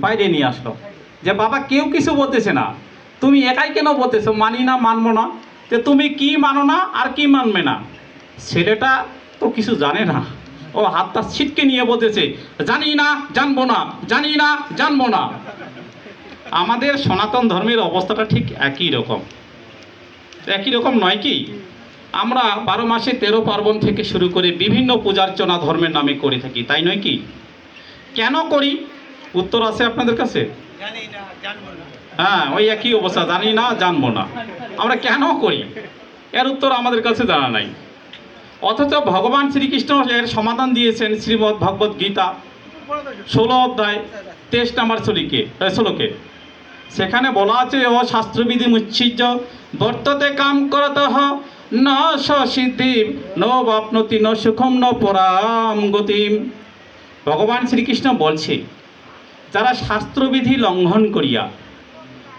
বাইরে নিয়ে আসলো, যে বাবা কেউ কিছু বলতেছে না, তুমি একাই কেন বলতেছো মানি না মানবো না, যে তুমি কি মানো না আর কি মানবে না। ছেলেটা তো কিছু জানে না, ও হাতটা ছিটকে নিয়ে বলতেছে জানি না জানবো না, জানি না জানবো না। আমাদের সনাতন ধর্মের অবস্থাটা ঠিক একই রকম, একই রকম নয় কি? আমরা 12 মাসে 13 পার্বণ থেকে শুরু করে বিভিন্ন পূজার্চনা ধর্মের নামে করে থাকি, তাই নয় কি? কেন করি? উত্তর আছে আপনাদের কাছে? হ্যাঁ, ওই একই অবস্থা, জানি না জানবো না। আমরা কেন করি এর উত্তর আমাদের কাছে জানা নাই। অথচ ভগবান শ্রীকৃষ্ণ এর সমাধান দিয়েছেন শ্রীমদ্ ভগবদ্ গীতা 16 অধ্যায় 23 নম্বর শ্লোকে। সেখানে বলা আছে ও শাস্ত্রবিধি মুচ্ছিজ্য বর্ততে কাম করত ন সিদ্ধিম ন বাপ্নতি ন সুখম ন পরাম গতিম। ভগবান শ্রীকৃষ্ণ বলছে, যারা শাস্ত্রবিধি লঙ্ঘন করিয়া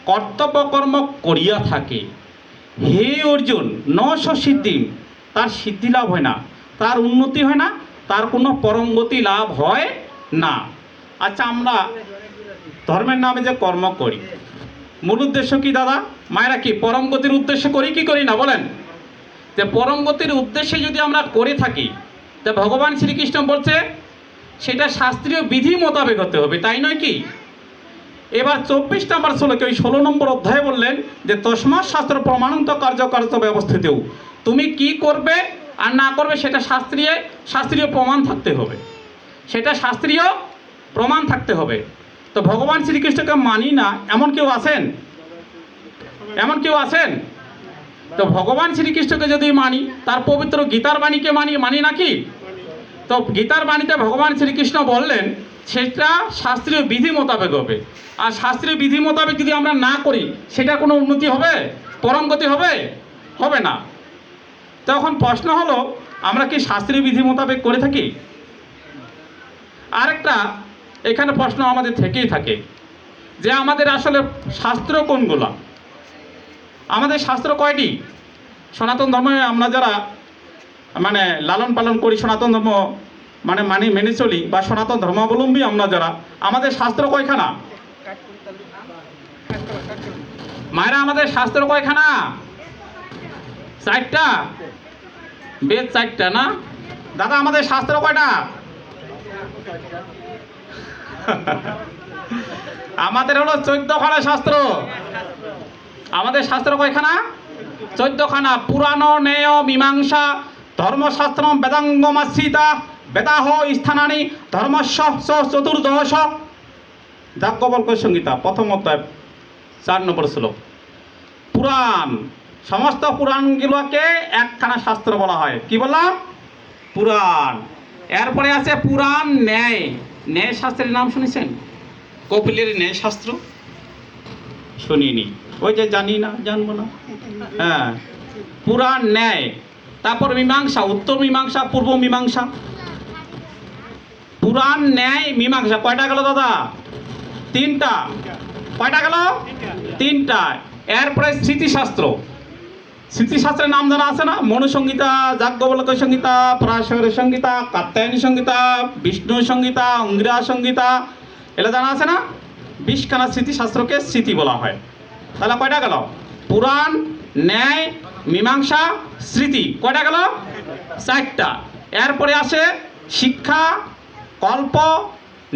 কর্তব্যকর্ম করিয়া থাকে, হে অর্জুন ন সিদ্ধিম, তার সিদ্ধি লাভ হয় না, তার উন্নতি হয় না, তার কোনো পরম গতি লাভ হয় না। আচ্ছা, আমরা ধর্মের নামে যে কর্ম করি, মূল উদ্দেশ্য কি দাদা মায়েরা? কি পরম গতির উদ্দেশ্যে করি কি করি না বলেন? যে পরম গতির উদ্দেশ্যে যদি আমরা করে থাকি, তা ভগবান শ্রীকৃষ্ণ বলছে সেটা শাস্ত্রীয় বিধি মোতাবেক হতে হবে, তাই নয় কি? এবার 24 নম্বর শ্লোকে ওই 16 নম্বর অধ্যায়ে বললেন যে তস্মাৎ শাস্ত্র প্রমাণন্ত কার্যকার্য ব্যবস্থিতেও, তুমি কি করবে আর না করবে সেটা শাস্ত্রীয় প্রমাণ থাকতে হবে, সেটা শাস্ত্রীয় প্রমাণ থাকতে হবে। তো ভগবান শ্রীকৃষ্ণকে মানি না এমন কেউ আছেন? এমন কেউ আছেন? তো ভগবান শ্রীকৃষ্ণকে যদি মানি, তার পবিত্র গীতার বাণীকে মানি নাকি? তো গীতার বাণীতে ভগবান শ্রীকৃষ্ণ বললেন সেটা শাস্ত্রীয় বিধি মোতাবেক হবে। আর শাস্ত্রীয় বিধি মোতাবেক যদি আমরা না করি, সেটা কোনো উন্নতি হবে? পরম গতি হবে? হবে না। তখন প্রশ্ন হলো, আমরা কি শাস্ত্রীয় বিধি মোতাবেক করে থাকি? আরেকটা এখানে প্রশ্ন আমাদের থেকেই থাকে যে আমাদের আসলে শাস্ত্র কোনগুলো? আমাদের শাস্ত্র কয়টি? সনাতন ধর্মে আমরা যারা মানে লালন পালন করি, সনাতন ধর্ম মেনে চলি, বা সনাতন ধর্মাবলম্বী আমরা যারা, আমাদের শাস্ত্র কয়খানা? মায়েরা, আমাদের শাস্ত্র কয়খানা? 4টা? বেদ 4টা না দাদা? আমাদের শাস্ত্র কয়টা? আমাদের হলো 14খানা শাস্ত্র। আমাদের শাস্ত্র কয়খানা? 14খানা। পুরাণ, ন্যায়, মীমাংসা, ধর্মশাস্ত্র, বেদাঙ্গমাশ্রিতা, বেদাহ স্থানানি ধর্মস্য চতুর্দশ। যাজ্ঞবল্ক্য সংহিতা 1ম অধ্যায় 4 নম্বর শ্লোক। পুরাণ, সমস্ত পুরাণগুলোকে একখানা শাস্ত্র বলা হয়। কি বললাম? পুরাণ। এরপরে আছে পুরাণ ন্যায়। ন্যায় শাস্ত্রের নাম শুনেছেন? কপিলের ন্যায় শাস্ত্র শুনিনি? ওই যে জানি না জানবো না। হ্যাঁ, পুরাণ ন্যায়। তারপর মীমাংসা, উত্তর মীমাংসা, পূর্ব মীমাংসা। পুরাণ ন্যায় মীমাংসা কয়টা গেল দাদা? 3টা। কয়টা গেল? 3টা। এরপরে স্মৃতিশাস্ত্র। স্মৃতিশাস্ত্রের নাম জানা আছে না? মনুসংহিতা, যাজ্ঞবল্ক্য সংহিতা, পরাশর সংহিতা, কাত্যায়নী সংহিতা, বিষ্ণু সংহিতা, অঙ্গিরা সংহিতা, এগুলো জানা আছে না? 20খানা স্মৃতিশাস্ত্রকে স্মৃতি বলা হয়। তাহলে কয়টা গেল? পুরাণ, ন্যায়, মীমাংসা, স্মৃতি। কয়টা গেল? 4টা। এরপরে আসে শিক্ষা, কল্প,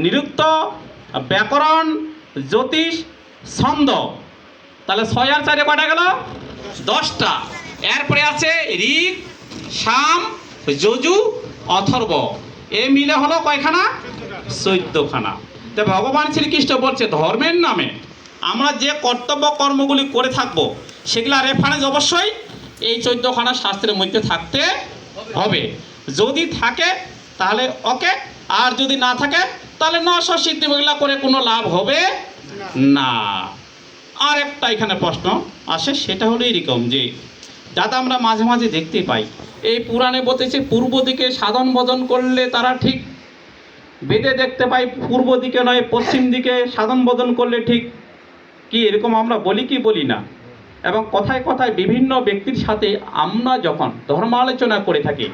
নিরুক্ত, ব্যাকরণ, জ্যোতিষ, ছন্দ। তাহলে 6 আর 4 কয়টা গেল? 10টা। এরপরে আছে ঋক, সাম, যজু, অথর্ব। এ মিলে হলো কয়খানা? 14খানা। তো ভগবান শ্রীকৃষ্ণ বলছে ধর্মের নামে আমরা যে কর্তব্য কর্মগুলি করে থাকবো, সেগুলা রেফারেন্স অবশ্যই এই 14খানা শাস্ত্রের মধ্যে থাকতে হবে। যদি থাকে তাহলে ওকে, আর যদি না থাকে তাহলে 900 সিদ্ধি এগুলা করে কোনো লাভ হবে না। আর একটা এখানে প্রশ্ন আসে, সেটা হলো এরকম যে যাতে আমরা মাঝে মাঝে দেখতে পাই, এই পুরাণে বলতেছে পূর্ব দিকে সাধন ভজন করলে তারা ঠিক, বেদে দেখতে পাই পূর্ব দিকে নয় পশ্চিম দিকে সাধন ভজন করলে ঠিক। কি এরকম আমরা বলি কি বলি না? এবং কথায় কথায় বিভিন্ন ব্যক্তির সাথে আমরা যখন ধর্ম আলোচনা করে থাকি,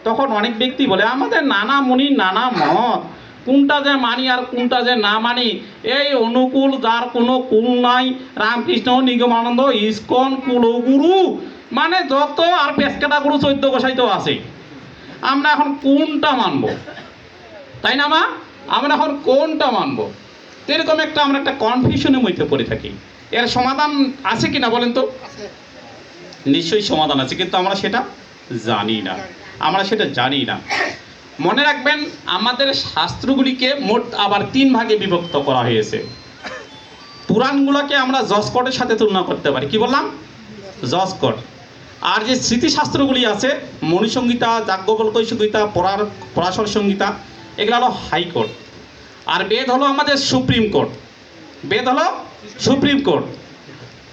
তখন অনেক ব্যক্তি বলে আমাদের নানা মুনি নানা মত, কোনটা যে মানি আর কোনটা যে না মানি, এই অনুকূল যার কোনো কুল নাই, রামকৃষ্ণ, নিগমানন্দ, ইস্কন, কুলগুরু, মানে যত আর পেশকাটা গুরু 14 গোসাই তো আছে। আমরা এখন কোনটা মানবো, তাই না মা? আমরা এখন কোনটা মানবো? এরকম আমরা একটা কনফিউশনের মধ্যে পড়ে থাকি। এর সমাধান আছে কিনা বলেন তো? নিশ্চয়ই সমাধান আছে, কিন্তু আমরা সেটা জানি না। মনে রাখবেন, আমাদের শাস্ত্রগুলিকে মোট আবার 3 ভাগে বিভক্ত করা হয়েছে। পুরাণগুলোকে আমরা যশকটের সাথে তুলনা করতে পারি। কি বললাম? যশকট। আর যে স্মৃতিশাস্ত্রগুলি আছে, মণিসংহিতা, যাজ্ঞবল্ক্য সংহিতা, পরাশর সংহিতা, এগুলো হলো হাইকোর্ট। আর বেদ হলো আমাদের সুপ্রিম কোর্ট।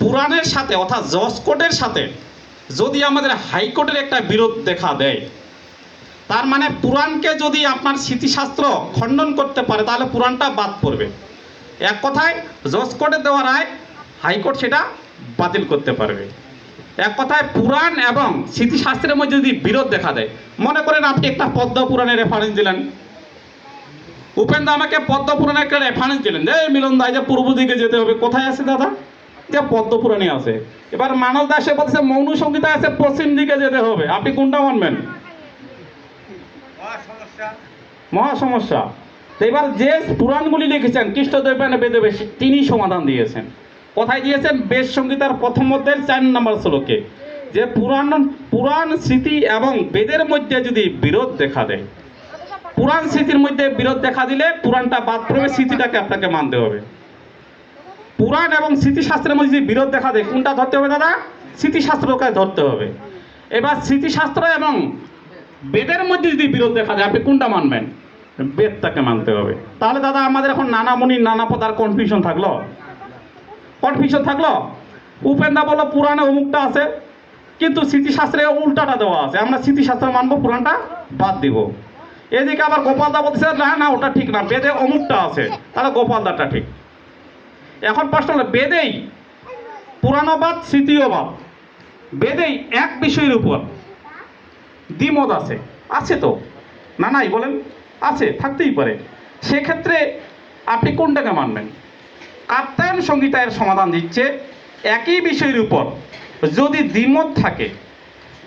পুরাণের সাথে অর্থাৎ যশকোটের সাথে যদি আমাদের হাইকোর্টের একটা বিরোধ দেখা দেয়, তার মানে পুরাণকে যদি আপনার স্মৃতিশাস্ত্র খণ্ডন করতে পারে, তাহলে পুরাণটা বাদ পড়বে। এক কথায় যশকোর্টে দেওয়া রায় হাইকোর্ট সেটা বাতিল করতে পারবে। এক কথায় পুরাণ এবং স্মৃতিশাস্ত্রের মধ্যে যদি বিরোধ দেখা দেয়, মনে করেন আপনি একটা পদ্ম পুরাণের রেফারেন্স দিলেন, উপেন্দ্র আমাকে পদ্ম পুরাণের একটা রেফারেন্স দিলেন, যে মিলন দা যে পূর্ব দিকে যেতে হবে। কোথায় আছে দাদা? যে পদ্ম পুরাণে আছে। এবার মানব দাসে বলছে মৌন সংহিতা আছে পশ্চিম দিকে যেতে হবে। আপনি কোনটা মানবেন? মহা সমস্যা। এবার যে পুরাণগুলি লিখেছেন কৃষ্ণদ্বৈপায়ন বেদব্যাস, তিনি সমাধান দিয়েছেন। কোথায় দিয়েছেন? বেদ সংহিতার প্রথম অধ্যায়ের 4 নম্বর শ্লোকে, যে পুরাণ স্মৃতি এবং বেদের মধ্যে যদি বিরোধ দেখা দেয়, পুরাণ স্মৃতির মধ্যে বিরোধ দেখা দিলে পুরাণটা বাদ পড়বে, স্মৃতিটাকে আপনাকে মানতে হবে। পুরাণ এবং স্মৃতিশাস্ত্রের মধ্যে যদি বিরোধ দেখা দেয়, কোনটা ধরতে হবে দাদা? স্মৃতিশাস্ত্রকে ধরতে হবে। এবার স্মৃতিশাস্ত্র এবং বেদের মধ্যে যদি বিরোধ দেখা যায়, আপনি কোনটা মানবেন? বেদটাকে মানতে হবে। তাহলে দাদা আমাদের এখন নানা মুনি নানা পদার কনফিউশন থাকলো। উপেন্দা বললো পুরাণে অমুকটা আছে, কিন্তু স্মৃতিশাস্ত্রে উল্টাটা দেওয়া আছে। আমরা স্মৃতিশাস্ত্র মানবো, পুরাণটা বাদ দিব। এদিকে আবার গোপালদা বলছে না ওটা ঠিক না, বেদে অমুকটা আছে, তাহলে গোপালদাটা ঠিক। এখন প্রশ্ন হলো, বেদেই পুরাণবাদ স্মৃতিওবাদ, বেদেই এক বিষয়ের উপর দ্বিমত আছে তো না? নাই বলেন? আছে, থাকতেই পারে। সেক্ষেত্রে আপনি কোনটাকে মানবেন? কাত্যায়ন সংহিতা এর সমাধান দিচ্ছে, একই বিষয়ের উপর যদি দ্বিমত থাকে,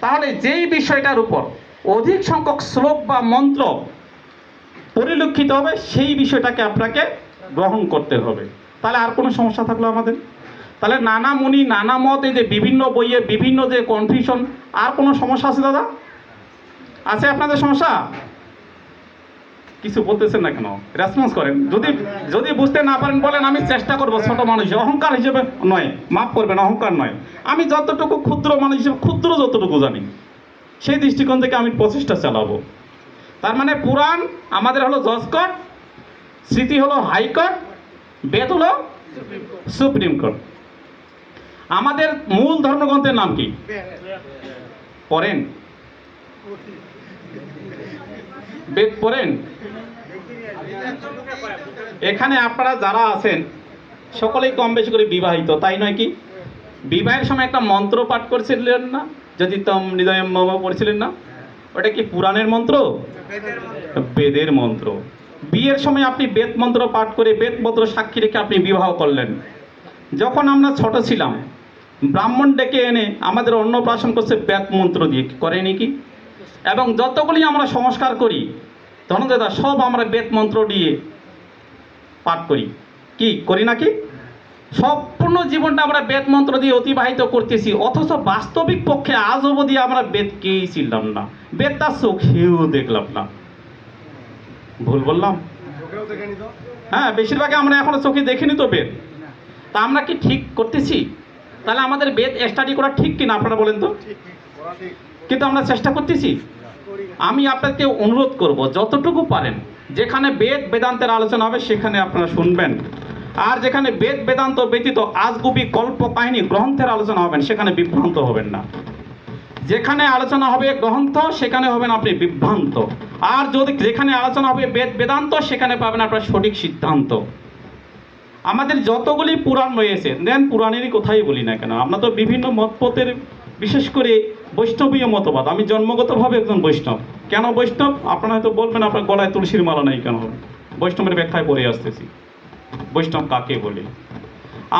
তাহলে যেই বিষয়টার উপর অধিক সংখ্যক শ্লোক বা মন্ত্র পরিলক্ষিত হবে, সেই বিষয়টাকে আপনাকে গ্রহণ করতে হবে। তাহলে আর কোনো সমস্যা থাকলো আমাদের? তাহলে নানা মুনি নানা মত, এই যে বিভিন্ন বইয়ে বিভিন্ন যে কনফিউশন, আর কোনো সমস্যা আছে দাদা? আছে আপনাদের সমস্যা? কিছু বলতেছেন না কেন? রেসপন্স করেন। যদি বুঝতে না পারেন বলেন, আমি চেষ্টা করবো। ছোট মানুষ অহংকার হিসেবে নয়, মাফ করবেন, অহংকার নয়। আমি যতটুকু ক্ষুদ্র মানুষ হিসেবে যতটুকু জানি, সেই দৃষ্টিকোণ থেকে আমি প্রচেষ্টা চালাবো। তার মানে পুরাণ আমাদের হলো যশকোট, স্মৃতি হলো হাইকোর্ট, বেদ হলো সুপ্রিম কোর্ট। আমাদের মূল ধর্মগ্রন্থের নাম কি পড়েন? বেদ পড়েন? এখানে আপনারা যারা আছেন সকলেই কম বেশি করে বিবাহিত, তাই নয় কি? বিবাহের সময় একটা মন্ত্র পাঠ করছিলেন না? যদি তম হৃদয়ম মম পড়ছিলেন না? ওটা কি পুরাণের মন্ত্র? বেদের মন্ত্র। বিয়ের সময় আপনি বেদ মন্ত্র পাঠ করে, বেদ মন্ত্র সাক্ষী রেখে আপনি বিবাহ করলেন। যখন আমরা ছোট ছিলাম, ব্রাহ্মণ ডেকে এনে আমাদের অন্নপ্রাশন করছে বেদ মন্ত্র দিয়ে, করেনি কি? এবং যতগুলি আমরা সংস্কার করি ধনদাদা, সব আমরা বেদ মন্ত্র দিয়ে পাঠ করি, কি করি নাকি? সম্পূর্ণ জীবনটা আমরা বেদ মন্ত্র দিয়ে অতিবাহিত করতেছি, অথচ বাস্তবিক পক্ষে আজ অবধি আমরা বেদকেই চিনলাম না, বেদ তার চোখেও দেখলাম না। ভুল বললাম? হ্যাঁ, বেশিরভাগে আমরা এখনো চোখে দেখিনি তো বেদ। তা আমরা কি ঠিক করতেছি? তাহলে আমাদের বেদ স্টাডি করা ঠিক কিনা আপনারা বলেন তো? কিন্তু আমরা চেষ্টা করতেছি। আমি আপনাকে অনুরোধ করব, যতটুকু পারেন যেখানে বেদ বেদান্তের আলোচনা হবে সেখানে আপনারা শুনবেন, আর যেখানে বেদ বেদান্ত ব্যতীত আজগুবি গল্প কাহিনী গ্রন্থের আলোচনা হবেন সেখানে বিভ্রান্ত হবেন না। যেখানে আলোচনা হবে গ্রন্থ সেখানে হবেন আপনি বিভ্রান্ত, আর যদি যেখানে আলোচনা হবে বেদ বেদান্ত সেখানে পাবেন আপনার সঠিক সিদ্ধান্ত। আমাদের যতগুলি পুরাণ রয়েছে, দেন পুরাণেরই কথাই বলি না কেন, আমরা তো বিভিন্ন মতপথের, বিশেষ করে বৈষ্ণবীয় মতবাদ। আমি জন্মগতভাবে একজন বৈষ্ণব। কেন বৈষ্ণব? আপনারা হয়তো বলবেন আপনার গলায় তুলসীর মালা নাই কেন? বৈষ্ণবের ব্যাখ্যায় পড়ে আসতেছি বৈষ্ণব কাকে বলে।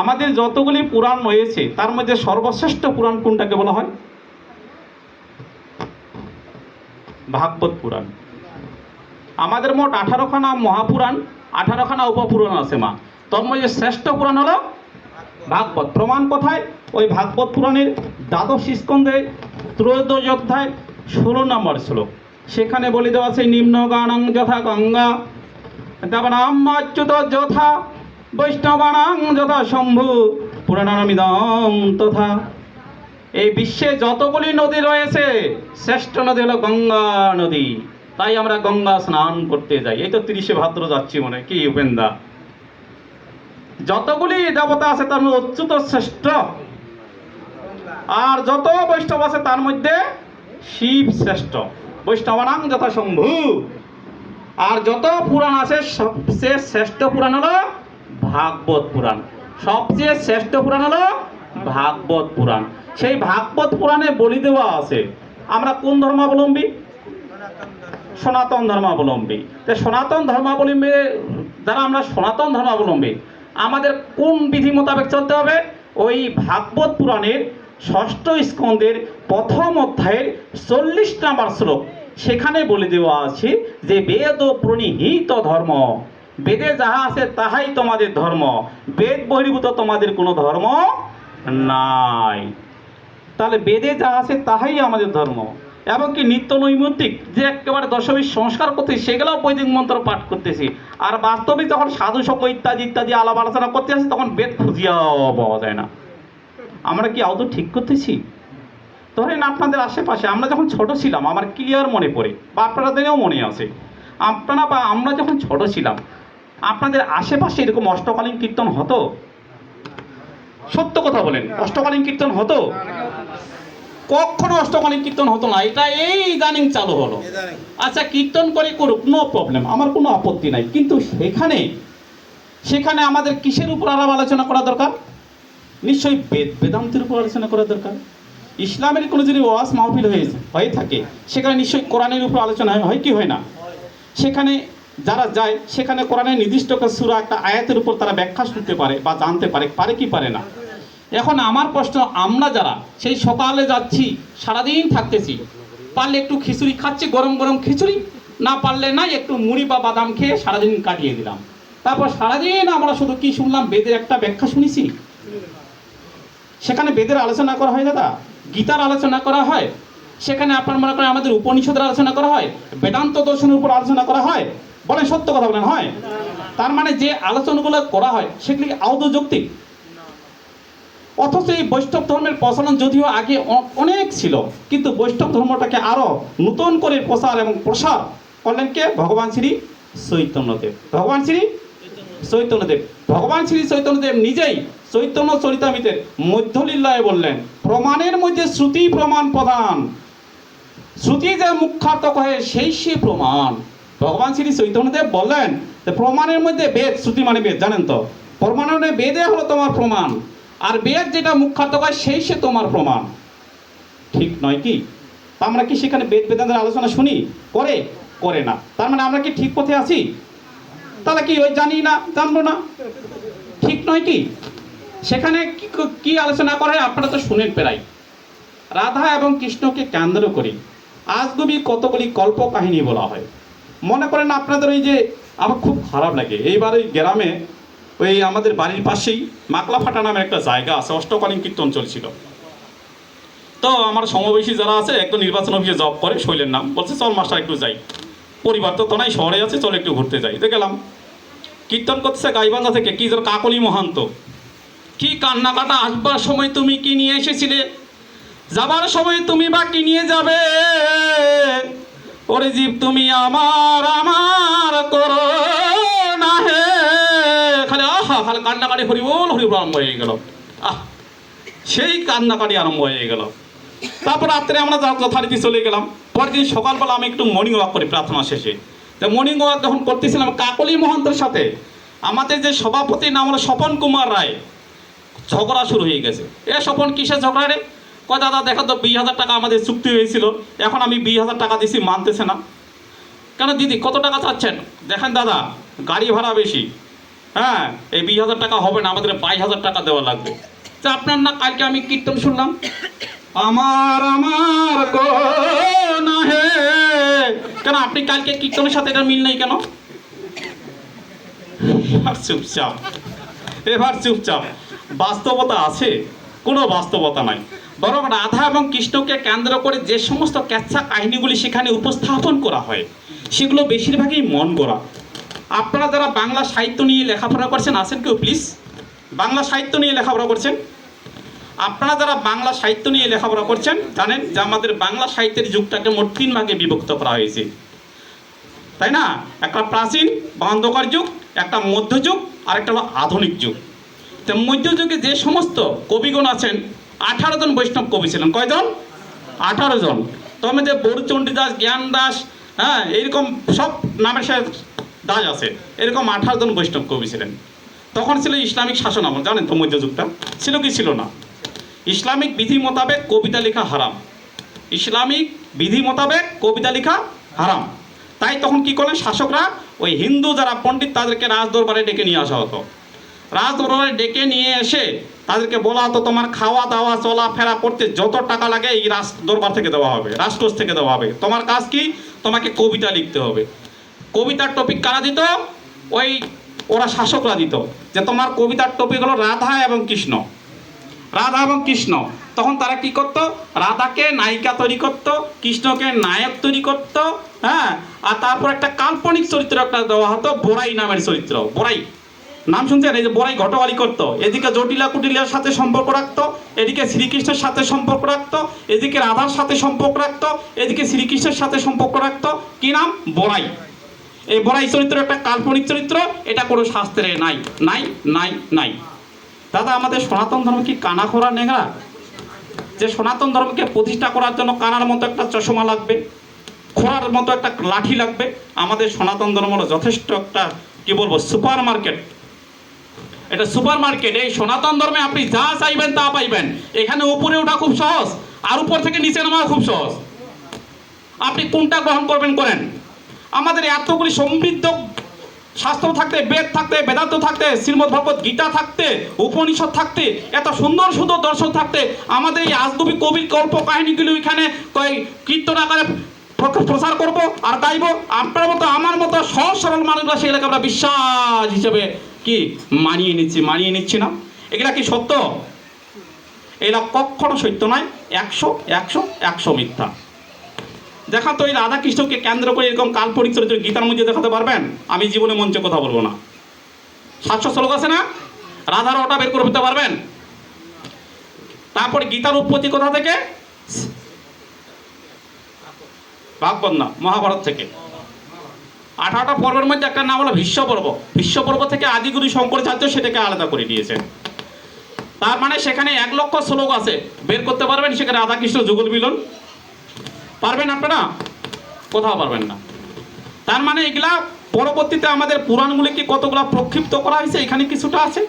আমাদের যতগুলি পুরাণ রয়েছে তার মধ্যে সর্বশ্রেষ্ঠ পুরাণ কোনটাকে বলা হয়? ভাগবত পুরাণ। আমাদের মোট 18খানা মহাপুরাণ, 18খানা উপপুরাণ আছে মা, তোর মধ্যে শ্রেষ্ঠ পুরাণ হলো ভাগবত। প্রমাণ কোথায়? ওই ভাগবত পুরাণের দ্বাদশ স্কন্ধে ত্রয়োদশ অধ্যায় 16 নম্বর শ্লোক, সেখানে বলে দেওয়া আছে নিম্ন গানং যথা গঙ্গা দেবানাম্যচ্যুত যথা বৈষ্ণবানাং যথা শম্ভু পুরাণামিদং তথা। এই বিশ্বে যতগুলি নদী রয়েছে শ্রেষ্ঠ নদী হলো গঙ্গা নদী, তাই আমরা গঙ্গা স্নান করতে যাই। এই তো 30শে ভাদ্র যাচ্ছি মনে, কি উপেন্দা? যতগুলি দেবতা আছে তার মধ্যে অচ্যুত শ্রেষ্ঠ, আর যত বৈষ্ণব আছে তার মধ্যে শিব শ্রেষ্ঠ, বৈষ্ণবানাং যথা শম্ভু। আর যত পুরাণ আছে সবচেয়ে শ্রেষ্ঠ পুরাণ হলো ভাগবত পুরাণ, সবচেয়ে শ্রেষ্ঠ পুরাণ হলো ভাগবত পুরাণ। সেই ভাগবত পুরাণে বলি দেওয়া আছে আমরা কোন ধর্মাবলম্বী? সনাতন ধর্মাবলম্বী। তাই সনাতন ধর্মাবলম্বী যারা আমরা সনাতন ধর্মাবলম্বী, আমাদের কোন বিধি মোতাবেক চলতে হবে? ওই ভাগবত পুরাণের 6ষ্ঠ স্কন্ধের 1ম অধ্যায়ের 40 নম্বর শ্লোক, সেখানে বলে দেওয়া আছে যে বেদ প্রণীহিত ধর্ম, বেদে যাহা আছে তাহাই তোমাদের ধর্ম, বেদ বহির্ভূত তোমাদের কোনো ধর্ম নাই। তাহলে বেদে যা আছে তাহাই আমাদের ধর্ম। এবং কি নিত্য নৈমিত্তিক যে একেবারে দশমীর সংস্কার করতেছি সেগুলোও বৈদিক মন্ত্র পাঠ করতেছি, আর বাস্তবিক যখন সাধু সভ্য ইত্যাদি ইত্যাদি আলাপ আলোচনা করতে আসি তখন বেদ খুঁজিয়াও পাওয়া যায় না। আমরা কি আদৌ ঠিক করতেছি? ধরেন আপনাদের আশেপাশে আমরা যখন ছোট ছিলাম, আমার ক্লিয়ার মনে পড়ে, বা আপনাদেরও মনে আছে, আপনারা বা আমরা যখন ছোট ছিলাম আপনাদের আশেপাশে এরকম অষ্টকালীন কীর্তন হতো? সত্য কথা বলেন, অষ্টকালীন কীর্তন হতো? কখনো অষ্টকালীন কীর্তন হতো না, এটা এই ইদানিং চালু হলো। আচ্ছা, কীর্তন করে করুক, নো প্রবলেম, আমার কোনো আপত্তি নাই, কিন্তু সেখানে আমাদের কিসের উপর আলাপ আলোচনা করা দরকার? নিশ্চয়ই বেদান্তের উপর আলোচনা করা দরকার। ইসলামের কোনো যদি ওয়াজ মাহফিল হয়ে থাকে সেখানে নিশ্চয়ই কোরআনের উপর আলোচনা হয় কি হয় না? সেখানে যারা যায় সেখানে কোরআনের নির্দিষ্ট সূরা একটা আয়াতের উপর তারা ব্যাখ্যা শুনতে পারে বা জানতে পারে কি পারে না? এখন আমার প্রশ্ন, আমরা যারা সেই সকালে যাচ্ছি সারাদিন থাকতেছি, পারলে একটু খিচুড়ি খাচ্ছি, গরম গরম খিচুড়ি, না পারলে না একটু মুড়ি বা বাদাম খেয়ে সারাদিন কাটিয়ে দিলাম, তারপর সারাদিন আমরা শুধু কি শুনলাম? বেদের একটা ব্যাখ্যা শুনেছি। সেখানে বেদের আলোচনা করা হয় দাদা, গীতার আলোচনা করা হয়, সেখানে আপনার মনে করেন আমাদের উপনিষদের আলোচনা করা হয়, বেদান্ত দর্শনের উপর আলোচনা করা হয়, বলেন সত্য কথা বলেন, হয়? তার মানে যে আলোচনাগুলো করা হয় সেগুলি আদৌ যৌক্তিক? অথচ এই বৈষ্ণব ধর্মের প্রচলন যদিও আগে অনেক ছিল, কিন্তু বৈষ্ণব ধর্মটাকে আরো নতুন করে প্রচার এবং প্রসার করলেন কে? ভগবান শ্রী চৈতন্যদেব। ভগবান শ্রী চৈতন্যদেব, ভগবান শ্রী চৈতন্যদেব নিজেই চৈতন্য চরিতামৃতের মধ্যলীলায় বললেন, প্রমাণের মধ্যে শ্রুতি প্রমাণ প্রধান, শ্রুতি যে মুখ্যার্থক হয় সেই সে প্রমাণ। ভগবান শ্রী চৈতন্যদেব বললেন যে প্রমাণের মধ্যে বেদ, শ্রুতি মানে বেদ, জানেন তো? প্রমাণের মধ্যে বেদে হলো তোমার প্রমাণ, আর বেদ যেটা মুখ্যার্থক হয় সেই সে তোমার প্রমাণ। ঠিক নয় কি? তা আমরা কি সেখানে বেদ বেদান্তের আলোচনা শুনি? করে না। তার মানে আমরা কি ঠিক পথে আছি? তাহলে কি ওই জানি না, জানবো না, ঠিক নয় কি? সেখানে কি আলোচনা করা হয় আপনারা তো শুনেন প্রায়। রাধা এবং কৃষ্ণকে কেন্দ্র করে আজগুবি কতগুলি কল্প কাহিনী বলা হয়। মনে করেন আপনাদের ওই যে, আমার খুব খারাপ লাগে, এইবার ওই গ্রামে ওই আমাদের বাড়ির পাশেই মাকলাফাটা নামে একটা জায়গা আছে, অষ্টকালীন কীর্তন চলছিল। তো আমার সমবয়সী যারা আছে, একটু নির্বাচন অফিসে জব করে, শৈলের নাম, বলছে চল মাস্টার একটু যাই, পরিবার তো নাই, শহরে আছে, চল একটু ঘুরতে যাই। তো গেলাম, কীর্তন করতেছে গাইবান্ধা থেকে কি যেন কাকলি মহান্ত, কি কান্নাকাটা, আসবার সময় তুমি কি নিয়ে এসেছিলে, যাবার সময় তুমি বা কি নিয়ে যাবে, ওরে জীব তুমি আমার করো না হে, খালি খালি কান্নাকাটি হরিবল হরিবল আরম্ভ হয়ে গেল। সেই কান্নাকাটি আরম্ভ হয়ে গেল। তারপর রাত্রে আমরা যথারীতি চলে গেলাম। পরের দিন সকালবেলা আমি একটু মর্নিং ওয়াক করি প্রার্থনা শেষে। তো মর্নিং ওয়াক যখন করতেছিলাম কাকলি মহন্তের সাথে আমাদের যে সভাপতি নাম হলো স্বপন কুমার রায়, ঝগড়া শুরু হয়ে গেছে। স্বপন কিসের ঝগড়া রে? কয় দাদা দেখা তো 20,000 টাকা আমাদের চুক্তি হয়েছিল, এখন আমি 20,000 টাকা দিছি, মানতেছে না। কেন দিদি কত টাকা চাচ্ছেন? দেখেন দাদা, গাড়ি ভাড়া বেশি, হ্যাঁ এই 20,000 টাকা হবে না, আমাদের 22,000 টাকা দেওয়া লাগবে। তা আপনার না কালকে আমি কীর্তন শুনলাম, আমার আমার করুণা হে, কেন আপনি কালকে কীর্তনের সাথে এটা মিল নেই কেন? চুপচাপ, এবার চুপচাপ। বাস্তবতা আছে? কোনো বাস্তবতা নাই। বরং রাধা এবং কৃষ্ণকে কেন্দ্র করে যে সমস্ত ক্যাচ্ছা কাহিনীগুলি সেখানে উপস্থাপন করা হয় সেগুলো বেশিরভাগই মন গড়া। আপনারা যারা বাংলা সাহিত্য নিয়ে লেখাপড়া করছেন আছেন কেউ প্লিজ? বাংলা সাহিত্য নিয়ে লেখাপড়া করছেন? আপনারা যারা বাংলা সাহিত্য নিয়ে লেখাপড়া করছেন জানেন যে আমাদের বাংলা সাহিত্যের যুগটাকে মোট 3 ভাগে বিভক্ত করা হয়েছে, তাই না? একটা প্রাচীন বা অন্ধকার যুগ, একটা মধ্যযুগ, আর একটা হলো আধুনিক যুগ। তো মধ্যযুগে যে সমস্ত কবিগণ আছেন 18 জন বৈষ্ণব কবি ছিলেন। কয়জন? 18 জন। তবে যে বরুচণ্ডী দাস, জ্ঞান দাস, হ্যাঁ এইরকম সব নামের সাথে দাস আছে, এরকম 18 জন বৈষ্ণব কবি ছিলেন। তখন ছিল ইসলামিক শাসন আমল, জানেন তো মধ্যযুগটা ছিল কি ছিল না? ইসলামিক বিধি মোতাবেক কবিতা লেখা হারাম, ইসলামিক বিধি মোতাবেক কবিতা লেখা হারাম। তাই তখন কি করলেন শাসকরা, ওই হিন্দু যারা পণ্ডিত তাদেরকে রাজ দরবারে ডেকে নিয়ে আসা হতো। রাজ দরবারে ডেকে নিয়ে এসে তাদেরকে বলা হতো তোমার খাওয়া দাওয়া চলাফেরা করতে যত টাকা লাগে এই রাজ দরবার থেকে দেওয়া হবে, রাজকোষ থেকে দেওয়া হবে। তোমার কাজ কি? তোমাকে কবিতা লিখতে হবে। কবিতার টপিক কারা দিত? ওই ওরা শাসকরা দিত, যে তোমার কবিতার টপিক হলো রাধা এবং কৃষ্ণ, রাধা এবং কৃষ্ণ। তখন তারা কি করত? রাধাকে নায়িকা তৈরি করত, কৃষ্ণকে নায়ক তৈরি করত, হ্যাঁ। আর তারপর একটা কাল্পনিক চরিত্র একটা দেওয়া হতো, বোরাই নামের চরিত্র। বোরাই নাম শুনছেন? এই যে বোরাই ঘটবাড়ি করতো, এদিকে জটিলা কুটিলার সাথে সম্পর্ক রাখতো, এদিকে শ্রীকৃষ্ণের সাথে সম্পর্ক রাখতো, এদিকে রাধার সাথে সম্পর্ক রাখতো, এদিকে শ্রীকৃষ্ণের সাথে সম্পর্ক রাখতো। কি নাম? বোরাই। এই বোরাই চরিত্র একটা কাল্পনিক চরিত্র, এটা কোনো শাস্ত্রে নাই, নাই, নাই, নাই। দাদা আমাদের সনাতন ধর্ম কি কানা খোরা নেংরা? যে সনাতন ধর্মকে প্রতিষ্ঠা করার জন্য কানার মতো একটা চশমা লাগবে, খোরার মতো একটা লাঠি লাগবে? আমাদের সনাতন ধর্ম হলো যথেষ্ট একটা কি বলবো সুপার মার্কেট, এটা সুপার মার্কেট। এই সনাতন ধর্মে আপনি যা চাইবেন তা পাইবেন। এখানে উপরে ওঠা খুব সহজ, আর উপর থেকে নিচে নামা খুব সহজ। আপনি কোনটা গ্রহণ করবেন করেন। আমাদের এতগুলি সমৃদ্ধ শাস্ত্র থাকতে, বেদ থাকতে, বেদান্ত থাকতে, শ্রীমদ্ ভগবত গীতা থাকতে, উপনিষদ থাকতে, এত সুন্দর সুন্দর দর্শন থাকতে, আমাদের এই আজগুবি কবির গল্প কাহিনীগুলো এখানে কীর্তন আকারে প্রচার করব আর গাইব। আপনার মতো আমার মতো সহজ সরল মানুষরা সেগুলোকে আমরা বিশ্বাস হিসেবে কি মানিয়ে নিচ্ছি না। এগুলা কি সত্য? এগুলা কখনো সত্য নয়। 100 মিথ্যা। দেখা তো এই রাধা কৃষ্ণকে কেন্দ্র করে এরকম কাল্পনিক চরিত্র গীতার মধ্যে দেখাতে পারবেন? আমি জীবনে মঞ্চে কথা বলবো না। 700 শ্লোক আছে না, রাধার ওটা বের করে দিতে পারবেন? তারপরে গীতার উৎপত্তি কোথা থেকে? ভাগবত না, মহাভারত থেকে। 18টা পর্বের মধ্যে একটা নাম হলো ভীষ্ম পর্ব। ভীষ্ম পর্ব থেকে আদিগুরু শঙ্করাচার্য সেটাকে আলাদা করে দিয়েছেন। তার মানে সেখানে 1 লক্ষ শ্লোক আছে, বের করতে পারবেন সেখানে রাধা কৃষ্ণ যুগল মিলন? পারবেন আপনারা? কোথাও পারবেন না। তার মানে এগুলা পরবর্তীতে আমাদের পুরাণগুলিকে কতগুলা প্রক্ষিপ্ত করা হয়েছে, এখানে কিছুটা আছে।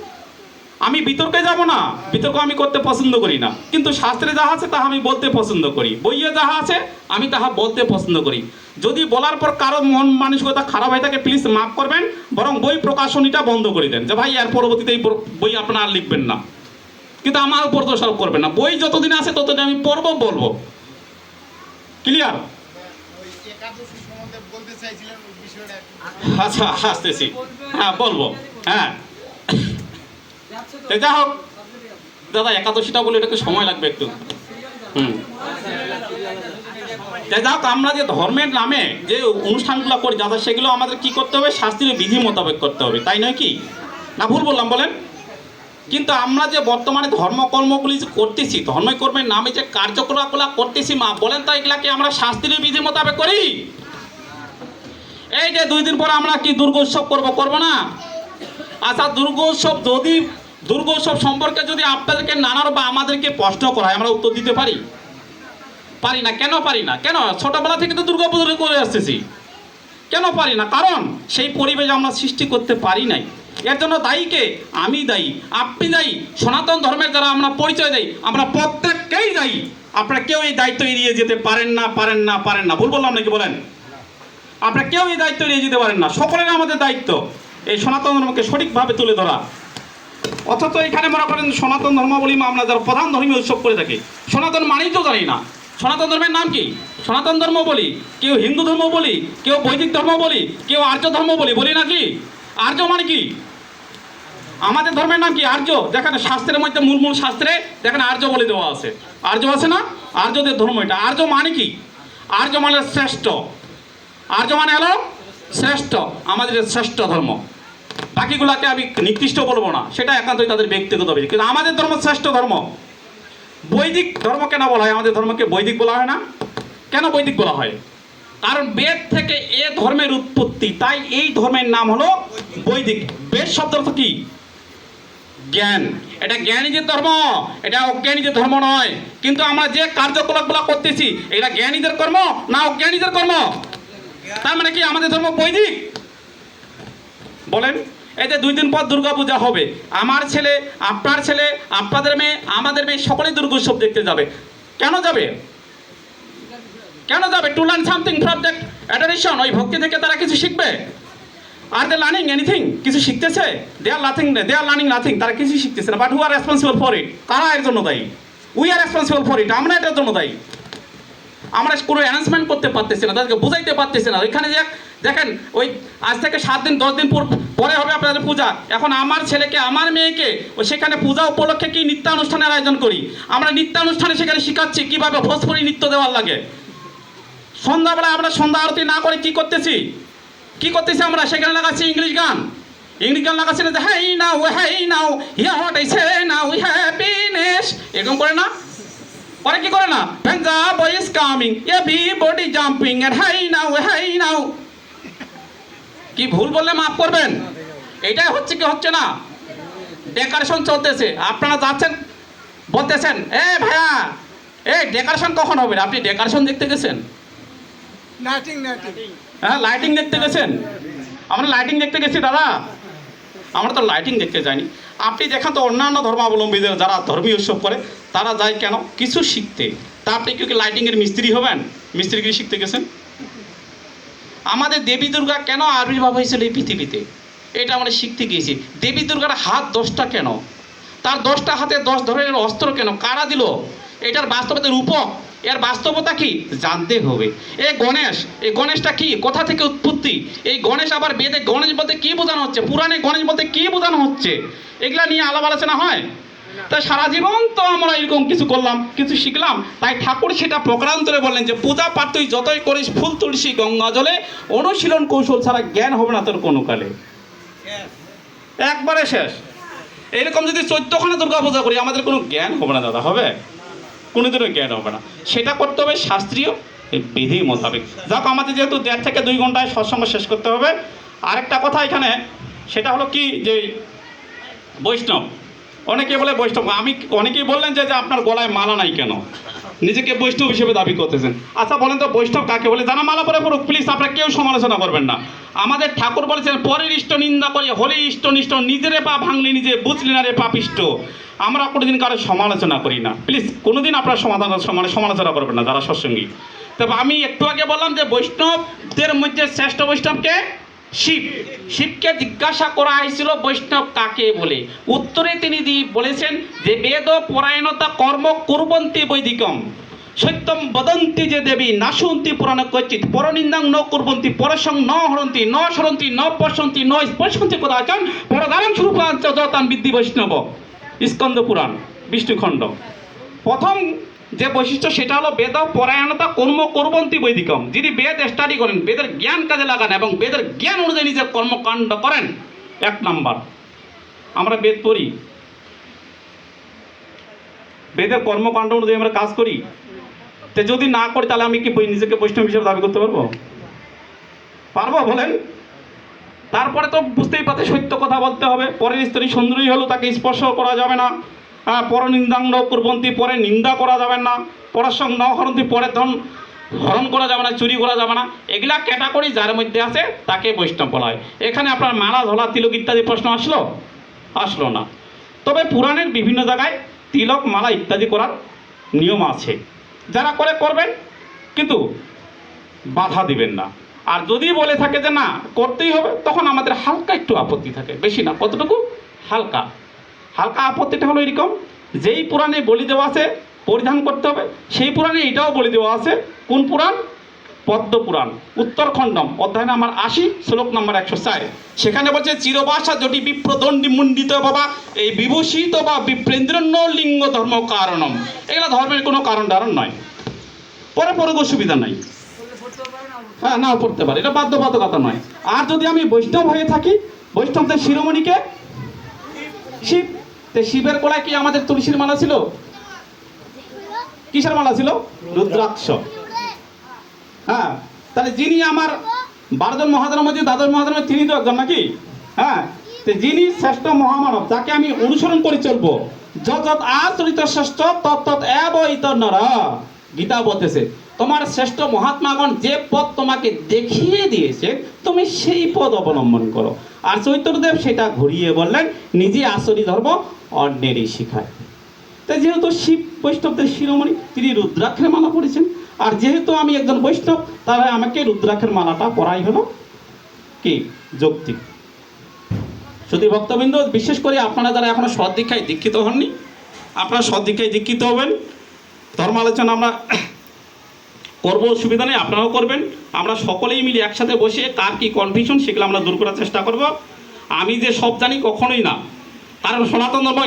আমি বিতর্কে যাব না, বিতর্ক আমি করতে পছন্দ করি না, কিন্তু শাস্ত্রে যাহা আছে তাহা আমি বলতে পছন্দ করি, বইয়ে যাহা আছে আমি তাহা বলতে পছন্দ করি। যদি বলার পর কারো মন মানসিকতা খারাপ হয়ে থাকে প্লিজ মাফ করবেন, বরং বই প্রকাশনীটা বন্ধ করে দেন, যে ভাই এর পরবর্তীতে এই বই আপনারা আর লিখবেন না। কিন্তু আমার উপর দোষারোপ করবেন না। বই যতদিন আছে ততদিন আমি পড়বো, বলবো। ক্লিয়ার? আচ্ছা আসতেছি, হ্যাঁ বলবো, হ্যাঁ। যা হোক দাদা, একাদশীটা বলে এটাকে সময় লাগবে একটু। যা হোক, আমরা যে ধর্মের নামে যে অনুষ্ঠানগুলো করি দাদা, সেগুলো আমাদের কি করতে হবে? শাস্ত্রীয় বিধি মোতাবেক করতে হবে, তাই নয় কি? না ভুল বললাম বলেন? কিন্তু আমরা যে বর্তমানে ধর্মকর্মগুলি যে করতেছি, ধর্মকর্মের নামে যে কার্যকলাপগুলো করতেছি, মা বলেন তো এগুলাকে আমরা শাস্ত্রীয় বিধি মোতাবেক করি? এই যে 2 দিন পর আমরা কি দুর্গোৎসব করবো না? আচ্ছা, দুর্গোৎসব সম্পর্কে যদি আপনাদেরকে নানার বা আমাদেরকে প্রশ্ন করা হয়, আমরা উত্তর দিতে পারি? পারি না। কেন পারি না? কেন? ছোটবেলা থেকে তো দুর্গাপুজো করে আসতেছি। কেন পারি না? কারণ সেই পরিবেশ আমরা সৃষ্টি করতে পারি নাই। এর জন্য দায়ী কে? আমি দায়ী, আপনি দায়ী, সনাতন ধর্মের যারা আমরা পরিচয় দেই আমরা প্রত্যেককেই দায়ী। আপনারা কেউ এই দায়িত্ব এড়িয়ে যেতে পারেন না। ভুল বললাম নাকি বলেন? আপনারা কেউ এই দায়িত্ব নিয়ে যেতে পারেন না। সকলের আমাদের দায়িত্ব এই সনাতন ধর্মকে সঠিকভাবে তুলে ধরা। অথচ এখানে মনে করেন সনাতন ধর্মাবলী আমরা যারা প্রধান ধর্মীয় উৎসব করে থাকি, সনাতন মানেই তো জানি না। সনাতন ধর্মের নাম কি? সনাতন ধর্ম বলি, কেউ হিন্দু ধর্ম বলি, কেউ বৈদিক ধর্ম বলি, কেউ আর্য ধর্ম বলি নাকি? আর্য মানে কি? আমাদের ধর্মের নাম কি? আর্য। দেখেন শাস্ত্রের মধ্যে মূল শাস্ত্রে দেখেন আর্য বলে দেওয়া আছে। আর্য আছে না? আর্যদের ধর্ম এটা। আর্য মানে কি? আর্য মানে শ্রেষ্ঠ। আর্য মানে হলো শ্রেষ্ঠ, আমাদের শ্রেষ্ঠ ধর্ম। বাকিগুলাকে আমি নির্দিষ্ট বলবো না, সেটা একান্তই তাদের ব্যক্তিগত বিষয়, কিন্তু আমাদের ধর্ম শ্রেষ্ঠ ধর্ম। বৈদিক ধর্ম কেন বলা হয়? আমাদের ধর্মকে বৈদিক বলা হয় না কেন? বৈদিক বলা হয় কারণ বেদ থেকে এ ধর্মের উৎপত্তি, তাই এই ধর্মের নাম হলো বৈদিক। বেদ শব্দ অর্থ কি? জ্ঞান। এটা জ্ঞানীদের ধর্ম, এটা অজ্ঞানীদের ধর্ম নয়। কিন্তু আমরা যে কার্যকলাপগুলো করতেছি এটা জ্ঞানীদের কর্ম না অজ্ঞানীদের কর্ম? তার মানে কি আমাদের ধর্ম বৈদিক? বলেন, এই যে 2 দিন পর দুর্গা পূজা হবে, আমার ছেলে, আপনার ছেলে, আপনাদের মেয়ে, আমাদের মেয়ে সকলেই দুর্গা উৎসব দেখতে যাবে। কেন যাবে? কেন যাবে? To learn something from that adoration. ওই ভক্তি থেকে তারা কিছু শিখবে। আর দে লার্নিং এনিথিং? কিছু শিখতেছে? দে আর লার্নিং নাথিং। তারা কিছু শিখতেছে না। But who R responsible for it? কারা এর জন্য দায়ী? We are responsible for it. আমরা এটার জন্য দায়ী। আমরা কোনো অ্যানাউন্সমেন্ট করতে পারতেছি না, তাদেরকে বুঝাইতে পারতেছি না। ওইখানে যে দেখেন ওই আজ থেকে 7 দিন 10 দিন পরে হবে আপনাদের পূজা। এখন আমার ছেলেকে আমার মেয়েকে ওই সেখানে পূজা উপলক্ষে কি নৃত্যানুষ্ঠানের আয়োজন করি। আমরা নৃত্যানুষ্ঠানে সেখানে শিখাচ্ছি কীভাবে ভোজপুরি নৃত্য দেওয়ার লাগে। সন্ধ্যাবেলায় আমরা সন্ধ্যা আরতি না করে কি করতেছি? আমরা সেখানে লাগাচ্ছি ইংলিশ গান লাগাচ্ছি না যে hey now hear what I say now we happiness, এরকম করে না? পরে কি করে না? when the boy is coming everybody jumping and hey now। কি ভুল বললে মাফ করবেন, এটাই হচ্ছে কি হচ্ছে না? ডেকোরেশন চলতেছে, আপনারা যাচ্ছেন বলতেছেন এ ভাইয়া এই ডেকোরেশন কখন হবে? আপনি ডেকোরেশন দেখতে গেছেন? হ্যাঁ, লাইটিং দেখতে গেছেন? আমরা লাইটিং দেখতে গেছি দাদা, আমরা তো লাইটিং দেখতে যাইনি। আপনি দেখেন তো অন্যান্য ধর্মাবলম্বীদের যারা ধর্মীয় উৎসব করে তারা যায় কেন? কিছু শিখতে। তা আপনি কি লাইটিংয়ের মিস্ত্রি হবেন? মিস্ত্রিগিরি শিখতে গেছেন? আমাদের দেবী দুর্গা কেন আবির্ভাব হয়েছিল এই পৃথিবীতে, এটা আমরা শিখতে গিয়েছি। দেবী দুর্গার হাত 10টা কেন? তার 10টা হাতে 10 ধরনের অস্ত্র কেন? কারা দিল? এটার বাস্তবতার রূপক, এর বাস্তবতা কি জানতে হবে। এই গণেশটা কি, কোথা থেকে উৎপত্তি? এই গণেশ আবার বেদে গণেশ বলতে কি বোঝানো হচ্ছে, পুরাণে গণেশ বলতে কি বোঝানো হচ্ছে, এগুলা নিয়ে আলাপ আলোচনা হয়। তাই সারা জীবন তো আমরা এরকম কিছু করলাম, কিছু শিখলাম। তাই ঠাকুর সেটা প্রকারান্তরে বললেন যে পূজা পাঠ তুই যতই করিস ফুল তুলসী গঙ্গা জলে, অনুশীলন কৌশল ছাড়া জ্ঞান হবে না তোর কোনো কালে। একবারে শেষ। এরকম যদি 14খানা দুর্গা পূজা করি আমাদের কোনো জ্ঞান হবে না দাদা, হবে? কোনোদিনও জ্ঞান হবে না। সেটা করতে হবে শাস্ত্রীয় বিধি মোতাবেক। যাক, আমাদের যেহেতু 1.5 থেকে 2 ঘন্টায় সৎসঙ্গ শেষ করতে হবে। আরেকটা কথা এখানে, সেটা হলো কি যে বৈষ্ণব, অনেকে বলে বৈষ্ণব। অনেকেই বললেন যে আপনার গলায় মালা নাই কেন, নিজেকে বৈষ্ণব হিসেবে দাবি করতেছেন। আচ্ছা বলেন তো বৈষ্ণব কাকে বলে? জানা মালা পরে পড়ুক প্লিজ, আপনারা কেউ সমালোচনা করবেন না। আমাদের ঠাকুর বলেছেন পরের ইষ্ট নিন্দা করে হলে ইষ্ট নিষ্ঠ, নিজেরে পা ভাঙলি নিজে বুঝলি না রে পাপিষ্ট। আমরা কোনোদিন কারো সমালোচনা করি না, প্লিজ কোনোদিন আপনারা সমালোচনা করবেন না যারা সৎসঙ্গী। তবে আমি একটু আগে বললাম যে বৈষ্ণবদের মধ্যে শ্রেষ্ঠ বৈষ্ণবকে শিবকে জিজ্ঞাসা করা হয়েছিল বৈষ্ণব কাকে বলে। উত্তরে তিনি বলেছেন যে বেদ পরায়ণতা কর্ম কুর্বন্তি বৈদিকম সত্যম বদন্তি যে দেবী নাশুন্তি পুরাণ কচিত পরনিন্দাং ন কুর্বন্তি পরসং ন হরন্তি ন সরন্তি ন পশ্যন্তি ন স্পর্শন্তি কদাচন পরদারং স্বরূপাঞ্চ যতান বিদ্ধি বৈষ্ণব। স্কন্দ পুরাণ বিষ্ণুখণ্ড। প্রথম যে বৈশিষ্ট্য সেটা হলো বেদ পরায়ণতা কর্ম কুর্বন্তি বৈদিকম। যিনি বেদ স্টাডি করেন, বেদের জ্ঞান কাজে লাগান এবং বেদের জ্ঞান অনুযায়ী নিজের কর্মকাণ্ড করেন। 1 নাম্বার, আমরা বেদ পড়ি, বেদের কর্মকাণ্ড অনুযায়ী আমরা কাজ করি। তো যদি না করি তাহলে আমি কি নিজেকে বৈষ্ণব হিসেবে দাবি করতে পারবো? বলেন? তারপরে তো বুঝতেই পারছে সত্য কথা বলতে হবে। পরের স্ত্রী সুন্দরী হলো তাকে স্পর্শ করা যাবে না, পরনিন্দাঙ্গ কুর্বন্তি পরে নিন্দা করা যাবে না, পরসং ন হরন্তি পরে ধন হরণ করা যাবে না, চুরি করা যাবে না। এগুলা ক্যাটাগরি যার মধ্যে আছে তাকে বৈষ্ণব বলা হয়। এখানে আপনার মালা ধলা তিলক ইত্যাদি প্রশ্ন আসলো না। তবে পুরাণের বিভিন্ন জায়গায় তিলক মালা ইত্যাদি করার নিয়ম আছে, যারা করবেন কিন্তু বাধা দিবেন না। আর যদি বলে থাকে যে না করতেই হবে, তখন আমাদের হালকা একটু আপত্তি থাকে, বেশি না, কতটুকু হালকা। হালকা আপত্তিটা হলো এরকম, যেই পুরাণে বলি দেওয়া আছে পরিধান করতে হবে, সেই পুরাণে এটাও বলি দেওয়া আছে। কোন পুরাণ? পদ্ম পুরাণ, উত্তরখণ্ডম, অধ্যায় নাম্বার 80, শ্লোক নাম্বার 104। সেখানে বলছে চিরবাসা জটি বিপ্রদণ্ডী মুণ্ডিত বাবা এই বিভূষিত বা বিপ্রেন্দ্রন্য লিঙ্গ ধর্ম কারণম। এগুলো ধর্মের কোনো কারণ ধারণ নয়, পরে পরে কোনো সুবিধা নাই। হ্যাঁ, নাও পড়তে পারে, এটা বাধ্যবাধকতা নয়। আর যদি আমি বৈষ্ণব হয়ে থাকি, বৈষ্ণবদের শিরোমণিকে শিব, শিবের গলায় কি আমাদের তুলসীর মালা ছিল? কিসের মালা ছিল? রুদ্রাক্ষ। হ্যাঁ, তাহলে যিনি আমার 12 জন মহাজনের মধ্যে দ্বাদশ মহাজনের তিনি তো একজন নাকি? হ্যাঁ, তো যিনি শ্রেষ্ঠ মহামানব, যাকে আমি অনুসরণ করে চলবো, যত আচরিত শ্রেষ্ঠ তত এব ইতর। গীতা বলতেছে তোমার শ্রেষ্ঠ মহাত্মাগণ যে পথ তোমাকে দেখিয়ে দিয়েছে তুমি সেই পথ অবলম্বন করো। আর চৈতন্যদেব সেটা ঘুরিয়ে বললেন নিজে আসরি ধর্ম অন্যেরই শিখায়। তাই যেহেতু শিব বৈষ্ণবদের শিরোমণি, তিনি রুদ্রাক্ষের মালা পরেছেন, আর যেহেতু আমি একজন বৈষ্ণব, তাহলে আমাকে রুদ্রাক্ষের মালাটা পরাই হলো কি যৌক্তিক। শুধু ভক্তবৃন্দ, বিশেষ করে আপনারা যারা এখনো সদ্দীক্ষায় দীক্ষিত হননি, আপনারা সদ্দীক্ষায় দীক্ষিত হবেন। ধর্ম আলোচনা আমরা করবো, অসুবিধা নেই, আপনারাও করবেন। আমরা সকলেই মিলে একসাথে বসে কার কি কনফিউশন সেগুলো আমরা দূর করার চেষ্টা করব। আমি যে সব জানি কখনোই না, কারণ সনাতন ধর্ম